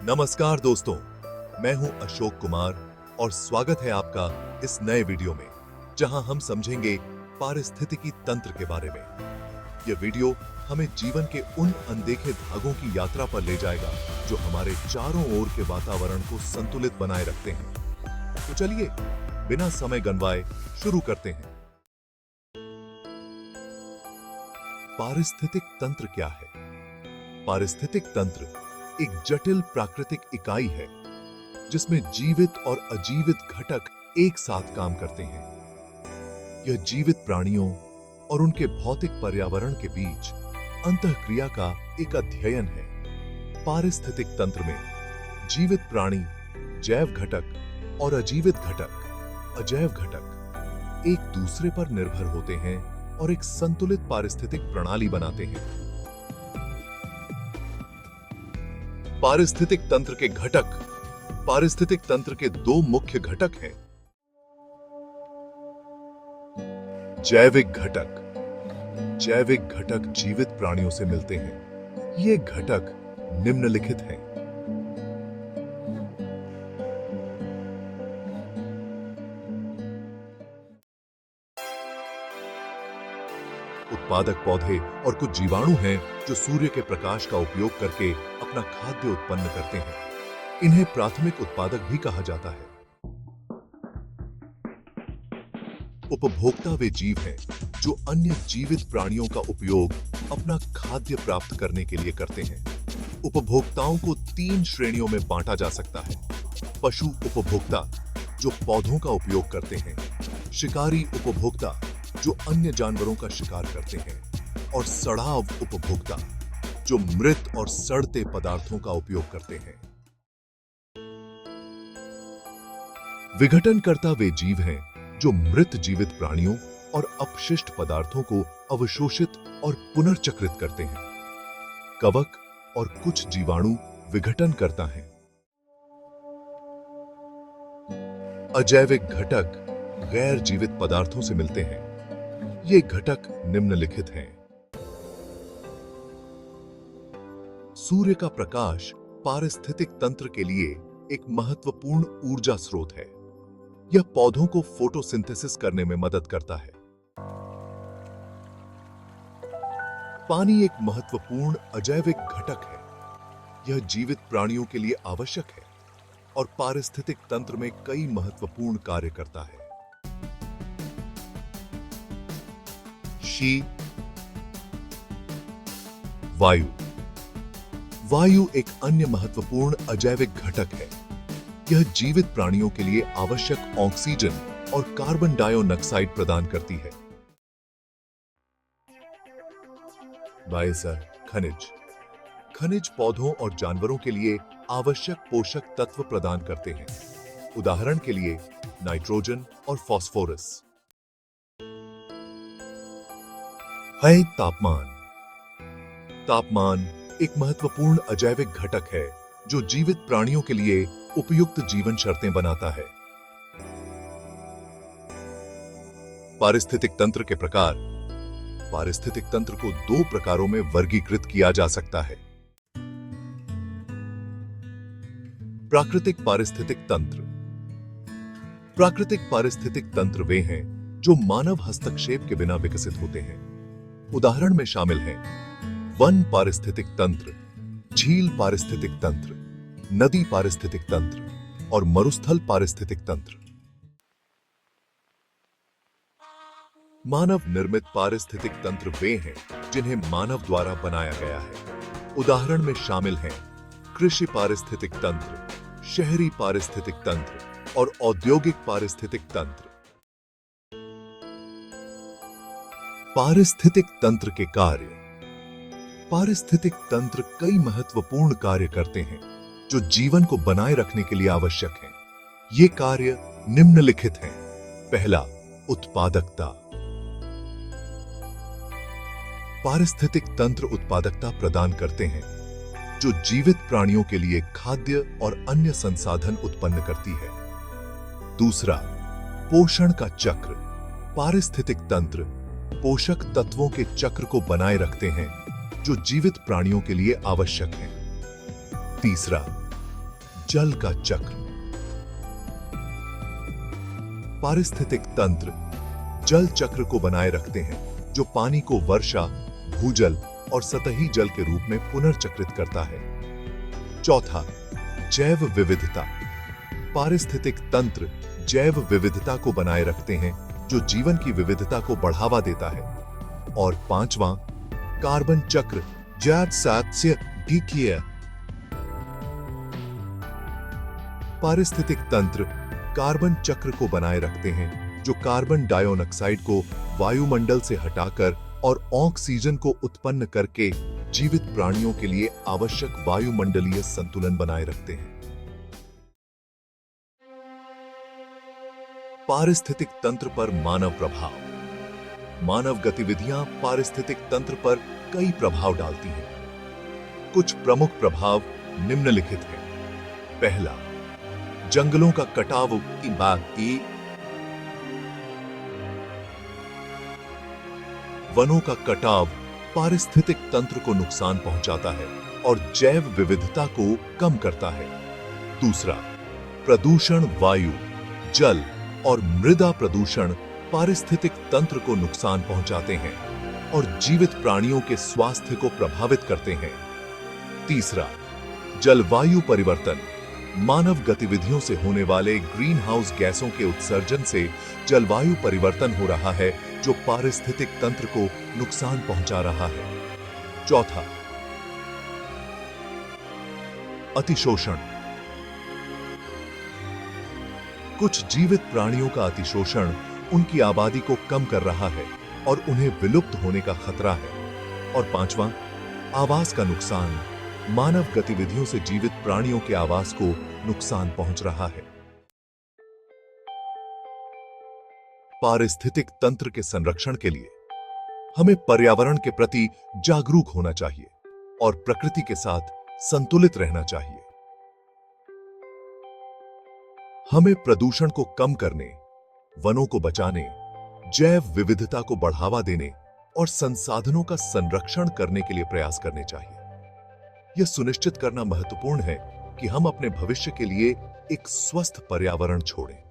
नमस्कार दोस्तों, मैं हूं अशोक कुमार और स्वागत है आपका इस नए वीडियो में, जहां हम समझेंगे पारिस्थितिकी तंत्र के बारे में। यह वीडियो हमें जीवन के उन अनदेखे धागों की यात्रा पर ले जाएगा जो हमारे चारों ओर के वातावरण को संतुलित बनाए रखते हैं। तो चलिए, बिना समय गंवाए शुरू करते हैं। पारिस्थितिक तंत्र क्या है? पारिस्थितिक तंत्र एक जटिल प्राकृतिक इकाई है जिसमें जीवित और अजीवित घटक एक साथ काम करते हैं। यह जीवित प्राणियों और उनके भौतिक पर्यावरण के बीच अंतःक्रिया का एक अध्ययन है। पारिस्थितिक तंत्र में जीवित प्राणी, जैव घटक और अजीवित घटक, अजैव घटक एक दूसरे पर निर्भर होते हैं और एक संतुलित पारिस्थितिक प्रणाली बनाते हैं। पारिस्थितिक तंत्र के घटक। पारिस्थितिक तंत्र के दो मुख्य घटक हैं। जैविक घटक। जैविक घटक जीवित प्राणियों से मिलते हैं। ये घटक निम्नलिखित हैं। उत्पादक पौधे और कुछ जीवाणु हैं जो सूर्य के प्रकाश का उपयोग करके अपना खाद्य उत्पन्न करते हैं। इन्हें प्राथमिक उत्पादक भी कहा जाता है। उपभोक्ता वे जीव हैं जो अन्य जीवित प्राणियों का उपयोग अपना खाद्य प्राप्त करने के लिए करते हैं। उपभोक्ताओं को 3 श्रेणियों में बांटा जा सकता है। पशु उपभोक्ता जो पौधों का उपयोग करते हैं, शिकारी उपभोक्ता जो अन्य जानवरों का शिकार करते हैं, और सड़ाव उपभोक्ता जो मृत और सड़ते पदार्थों का उपयोग करते हैं। विघटनकर्ता वे जीव हैं जो मृत जीवित प्राणियों और अपशिष्ट पदार्थों को अवशोषित और पुनर्चक्रित करते हैं। कवक और कुछ जीवाणु विघटनकर्ता हैं। अजैविक घटक गैर जीवित पदार्थों से मिलते हैं। ये घटक निम्नलिखित हैं। सूर्य का प्रकाश पारिस्थितिक तंत्र के लिए एक महत्वपूर्ण ऊर्जा स्रोत है। यह पौधों को फोटोसिंथेसिस करने में मदद करता है। पानी एक महत्वपूर्ण अजैविक घटक है। यह जीवित प्राणियों के लिए आवश्यक है और पारिस्थितिक तंत्र में कई महत्वपूर्ण कार्य करता है। वायु। वायु एक अन्य महत्वपूर्ण अजैविक घटक है। यह जीवित प्राणियों के लिए आवश्यक ऑक्सीजन और कार्बन डाइऑक्साइड प्रदान करती है। बायसर खनिज। खनिज पौधों और जानवरों के लिए आवश्यक पोषक तत्व प्रदान करते हैं। उदाहरण के लिए नाइट्रोजन और फास्फोरस। है तापमान। तापमान एक महत्वपूर्ण अजैविक घटक है जो जीवित प्राणियों के लिए उपयुक्त जीवन शर्तें बनाता है। पारिस्थितिक तंत्र के प्रकार। पारिस्थितिक तंत्र को 2 प्रकारों में वर्गीकृत किया जा सकता है। प्राकृतिक पारिस्थितिक तंत्र। प्राकृतिक पारिस्थितिक तंत्र वे हैं जो मानव हस्तक्षेप के बिना विकसित होते हैं। उदाहरण में शामिल हैं वन पारिस्थितिक तंत्र, झील पारिस्थितिक तंत्र, नदी पारिस्थितिक तंत्र और मरुस्थल पारिस्थितिक तंत्र। मानव निर्मित पारिस्थितिक तंत्र वे हैं जिन्हें मानव द्वारा बनाया गया है। उदाहरण में शामिल हैं कृषि पारिस्थितिक तंत्र, शहरी पारिस्थितिक तंत्र और औद्योगिक पारिस्थितिक तंत्र। पारिस्थितिक तंत्र के कार्य। पारिस्थितिक तंत्र कई महत्वपूर्ण कार्य करते हैं जो जीवन को बनाए रखने के लिए आवश्यक हैं। ये कार्य निम्नलिखित हैं। पहला, उत्पादकता। पारिस्थितिक तंत्र उत्पादकता प्रदान करते हैं जो जीवित प्राणियों के लिए खाद्य और अन्य संसाधन उत्पन्न करती है। दूसरा, पोषण का चक्र। पारिस्थितिक तंत्र पोषक तत्वों के चक्र को बनाए रखते हैं जो जीवित प्राणियों के लिए आवश्यक हैं। तीसरा, जल का चक्र। पारिस्थितिक तंत्र जल चक्र को बनाए रखते हैं, जो पानी को वर्षा, भूजल और सतही जल के रूप में पुनर्चक्रित करता है। चौथा, जैव विविधता। पारिस्थितिक तंत्र जैव विविधता को बनाए रखते हैं, जो जीवन की विविधता को बढ़ावा देता है। और पांचवां, कार्बन चक्र जैव पारिस्थितिक तंत्र कार्बन चक्र को बनाए रखते हैं, जो कार्बन डाइऑक्साइड को वायुमंडल से हटाकर और ऑक्सीजन को उत्पन्न करके जीवित प्राणियों के लिए आवश्यक वायुमंडलीय संतुलन बनाए रखते हैं। पारिस्थितिक तंत्र पर मानव प्रभाव। मानव गतिविधियां पारिस्थितिक तंत्र पर कई प्रभाव डालती हैं। कुछ प्रमुख प्रभाव निम्नलिखित हैं। पहला, जंगलों का कटाव की बात की। वनों का कटाव पारिस्थितिक तंत्र को नुकसान पहुंचाता है और जैव विविधता को कम करता है। दूसरा, प्रदूषण वायु, जल और मृदा प्रदूषण पारिस्थितिक तंत्र को नुकसान पहुंचाते हैं और जीवित प्राणियों के स्वास्थ्य को प्रभावित करते हैं। तीसरा, जलवायु परिवर्तन। मानव गतिविधियों से होने वाले ग्रीन हाउस गैसों के उत्सर्जन से जलवायु परिवर्तन हो रहा है, जो पारिस्थितिक तंत्र को नुकसान पहुंचा रहा है। चौथा, अतिशोषण। कुछ जीवित प्राणियों का अतिशोषण उनकी आबादी को कम कर रहा है और उन्हें विलुप्त होने का खतरा है। और पांचवां, आवास का नुकसान। मानव गतिविधियों से जीवित प्राणियों के आवास को नुकसान पहुंच रहा है। पारिस्थितिक तंत्र के संरक्षण के लिए हमें पर्यावरण के प्रति जागरूक होना चाहिए और प्रकृति के साथ संतुलित रहना चाहिए। हमें प्रदूषण को कम करने, वनों को बचाने, जैव विविधता को बढ़ावा देने और संसाधनों का संरक्षण करने के लिए प्रयास करने चाहिए। यह सुनिश्चित करना महत्वपूर्ण है कि हम अपने भविष्य के लिए एक स्वस्थ पर्यावरण छोड़ें।